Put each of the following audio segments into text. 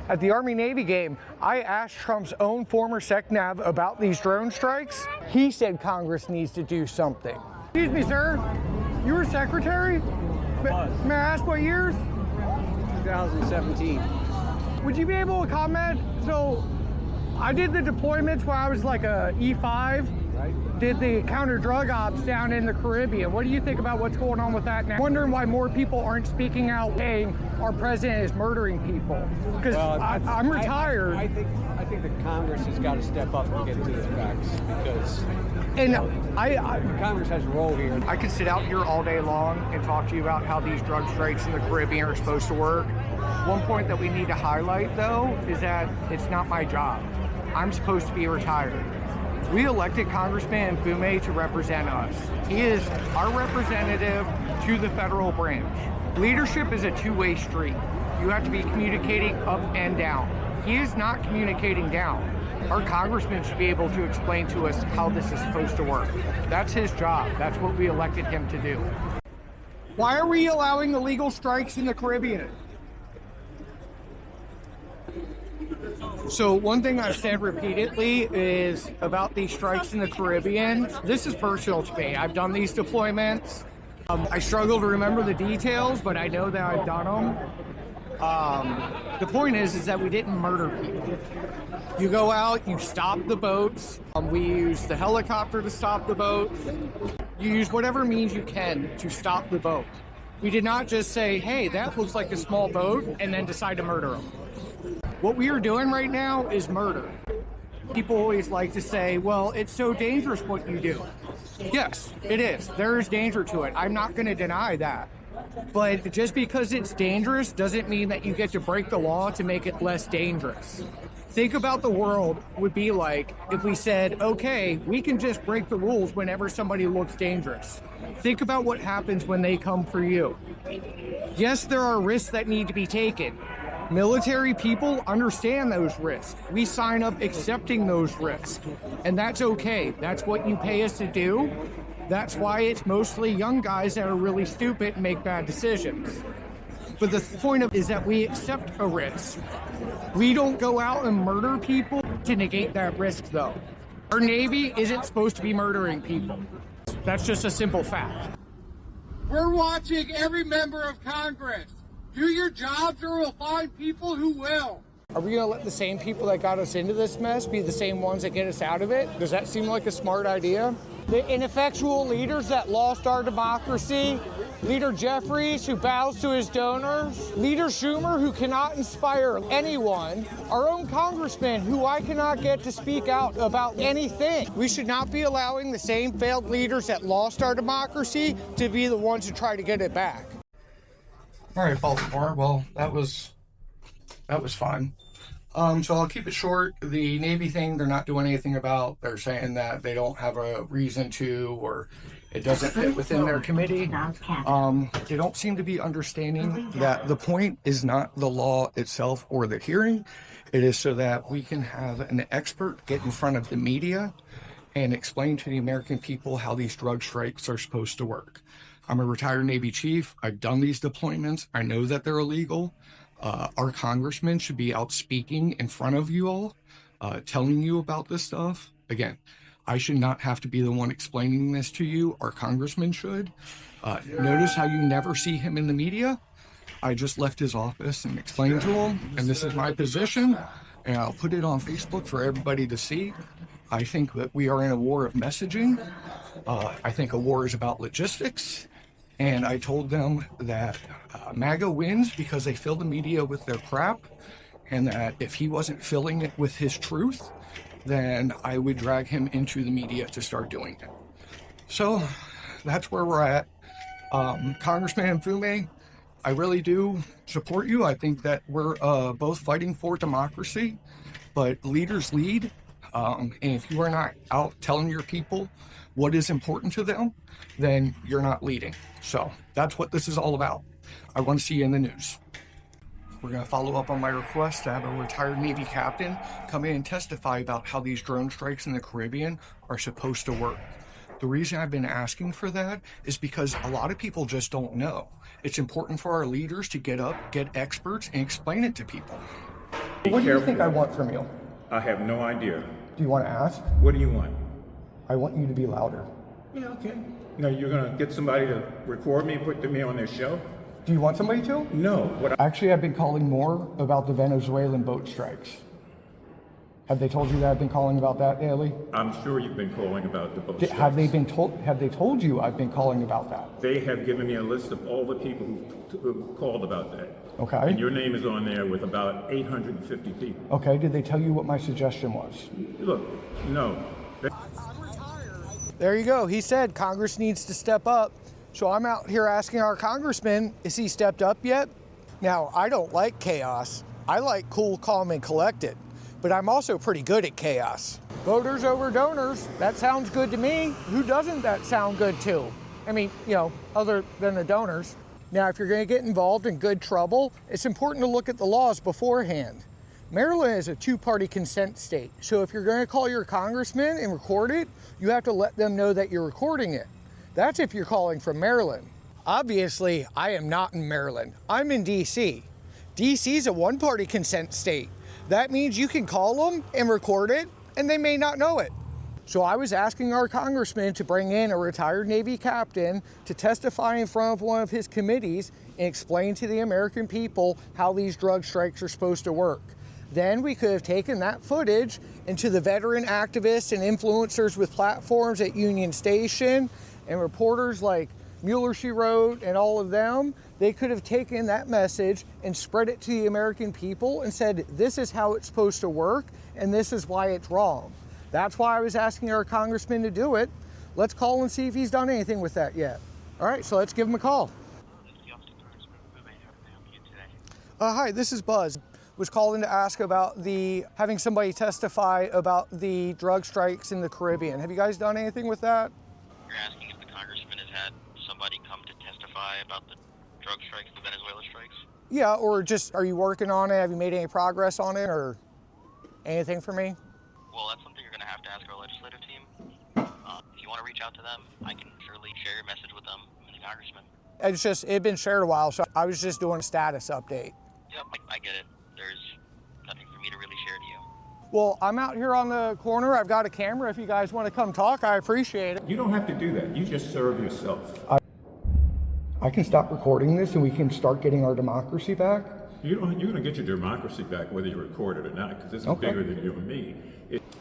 At the Army-Navy game, I asked Trump's own former SecNav about these drone strikes. He said Congress needs to do something. Excuse me, sir. You were secretary? May I ask what years? 2017. Would you be able to comment? So, I did the deployments when I was like a E5. Right. Did the counter-drug ops down in the Caribbean. What do you think about what's going on with that now? Wondering why more people aren't speaking out saying our president is murdering people. Because I'm retired. I think that Congress has got to step up and get to the facts because Congress has a role here. I could sit out here all day long and talk to you about how these drug strikes in the Caribbean are supposed to work. One point that we need to highlight, though, is that it's not my job. I'm supposed to be retired. We elected Congressman Fume to represent us. He is our representative to the federal branch. Leadership is a two-way street. You have to be communicating up and down. He is not communicating down. Our congressman should be able to explain to us how this is supposed to work. That's his job. That's what we elected him to do. Why are we allowing illegal strikes in the Caribbean? So one thing I've said repeatedly is about these strikes in the Caribbean. This is personal to me. I've done these deployments. I struggle to remember the details, but I know that I've done them. The point is that we didn't murder people. You go out, you stop the boats. We use the helicopter to stop the boat. You use whatever means you can to stop the boat. We did not just say, hey, that looks like a small boat, and then decide to murder them. What we are doing right now is murder. People always like to say, well, it's so dangerous what you do. Yes, it is. There is danger to it. I'm not going to deny that. But just because it's dangerous doesn't mean that you get to break the law to make it less dangerous. Think about the world would be like if we said, okay, we can just break the rules whenever somebody looks dangerous. Think about what happens when they come for you. Yes, there are risks that need to be taken. Military people understand those risks. We sign up accepting those risks, and that's okay. That's what you pay us to do. That's why it's mostly young guys that are really stupid and make bad decisions. But the point of it is that we accept a risk. We don't go out and murder people to negate that risk, though. Our Navy isn't supposed to be murdering people. That's just a simple fact. We're watching every member of Congress. Do your jobs or we'll find people who will. Are we going to let the same people that got us into this mess be the same ones that get us out of it? Does that seem like a smart idea? The ineffectual leaders that lost our democracy, Leader Jeffries, who bows to his donors, Leader Schumer, who cannot inspire anyone, our own congressman, who I cannot get to speak out about anything. We should not be allowing the same failed leaders that lost our democracy to be the ones who try to get it back. All right, Baltimore. Well, that was fun. So I'll keep it short. The Navy thing, they're not doing anything about. They're saying that they don't have a reason to, or it doesn't fit within their committee. They don't seem to be understanding that the point is not the law itself or the hearing. It is so that we can have an expert get in front of the media and explain to the American people how these drug strikes are supposed to work. I'm a retired Navy chief. I've done these deployments. I know that they're illegal. Our congressmen should be out speaking in front of you all, telling you about this stuff. Again, I should not have to be the one explaining this to you. Our congressman should. Notice how you never see him in the media. I just left his office and explained to him, and this is my position, and I'll put it on Facebook for everybody to see. I think that we are in a war of messaging. I think a war is about logistics. And I told them that MAGA wins because they fill the media with their crap, and that if he wasn't filling it with his truth, then I would drag him into the media to start doing it. So that's where we're at. Congressman Fume, I really do support you. I think that we're both fighting for democracy, but leaders lead. And if you are not out telling your people what is important to them, then you're not leading. So that's what this is all about. I want to see you in the news. We're going to follow up on my request to have a retired Navy captain come in and testify about how these drone strikes in the Caribbean are supposed to work. The reason I've been asking for that is because a lot of people just don't know. It's important for our leaders to get up, get experts, and explain it to people. What do you think I want from you? I have no idea. Do you want to ask? What do you want? I want you to be louder. Yeah, okay. Now you're gonna get somebody to record me and put me on their show? Do you want somebody to? No. Actually, I've been calling more about the Venezuelan boat strikes. Have they told you that I've been calling about that daily? I'm sure you've been calling about the boat strikes. Have they told you I've been calling about that? They have given me a list of all the people who called about that. Okay. And your name is on there with about 850 people. Okay, did they tell you what my suggestion was? Look, no. There you go. He said Congress needs to step up. So I'm out here asking our congressman, is he stepped up yet? Now, I don't like chaos. I like cool, calm, and collected. But I'm also pretty good at chaos. Voters over donors, that sounds good to me. Who doesn't that sound good to? I mean, other than the donors. Now, if you're going to get involved in good trouble, it's important to look at the laws beforehand. Maryland is a two-party consent state, so if you're going to call your congressman and record it, you have to let them know that you're recording it. That's if you're calling from Maryland. Obviously, I am not in Maryland. I'm in D.C. D.C. is a one-party consent state. That means you can call them and record it, and they may not know it. So I was asking our congressman to bring in a retired Navy captain to testify in front of one of his committees and explain to the American people how these drug strikes are supposed to work. Then we could have taken that footage into the veteran activists and influencers with platforms at Union Station and reporters like Mueller, She Wrote, and all of them. They could have taken that message and spread it to the American people and said, this is how it's supposed to work and this is why it's wrong. That's why I was asking our congressman to do it. Let's call and see if he's done anything with that yet. All right, so let's give him a call. Hi, this is Buzz. Was calling to ask about having somebody testify about the drug strikes in the Caribbean. Have you guys done anything with that? You're asking if the congressman has had somebody come to testify about the drug strikes, the Venezuela strikes? Yeah, or just, are you working on it? Have you made any progress on it or anything for me? Well, that's something you're going to have to ask our legislative team. If you want to reach out to them, I can surely share your message with them, Mr. Congressman. It had been shared a while, so I was just doing a status update. Yep, I get it. There's nothing for me to really share to you. Well, I'm out here on the corner. I've got a camera. If you guys want to come talk, I appreciate it. You don't have to do that. You just serve yourself. I can stop recording this and we can start getting our democracy back. You're going to get your democracy back whether you record it or not, because this is bigger than you and me.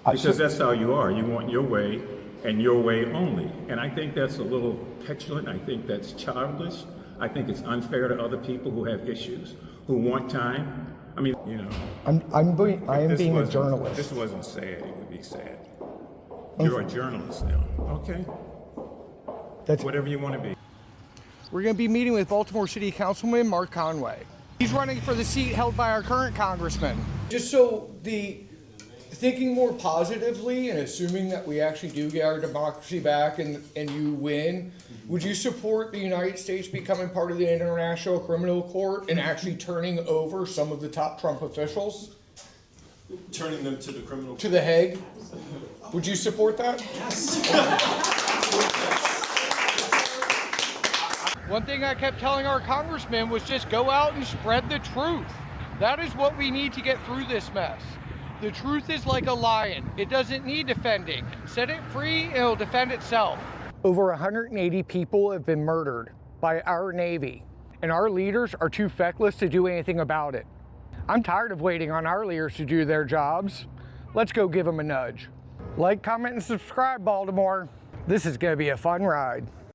Because that's how you are. You want your way and your way only. And I think that's a little petulant. I think that's childish. I think it's unfair to other people who have issues, who want time. I mean, I am being a journalist. If this wasn't sad, it would be sad. You're a journalist now. Okay. That's whatever you want to be. We're going to be meeting with Baltimore City Councilman Mark Conway. He's running for the seat held by our current congressman. Just so thinking more positively and assuming that we actually do get our democracy back and you win, would you support the United States becoming part of the International Criminal Court and actually turning over some of the top Trump officials? Turning them to the criminal court? To the Hague? Would you support that? Yes. One thing I kept telling our congressman was just go out and spread the truth. That is what we need to get through this mess. The truth is like a lion. It doesn't need defending. Set it free and it'll defend itself. Over 180 people have been murdered by our Navy, and our leaders are too feckless to do anything about it. I'm tired of waiting on our leaders to do their jobs. Let's go give them a nudge. Like, comment, and subscribe, Baltimore. This is gonna be a fun ride.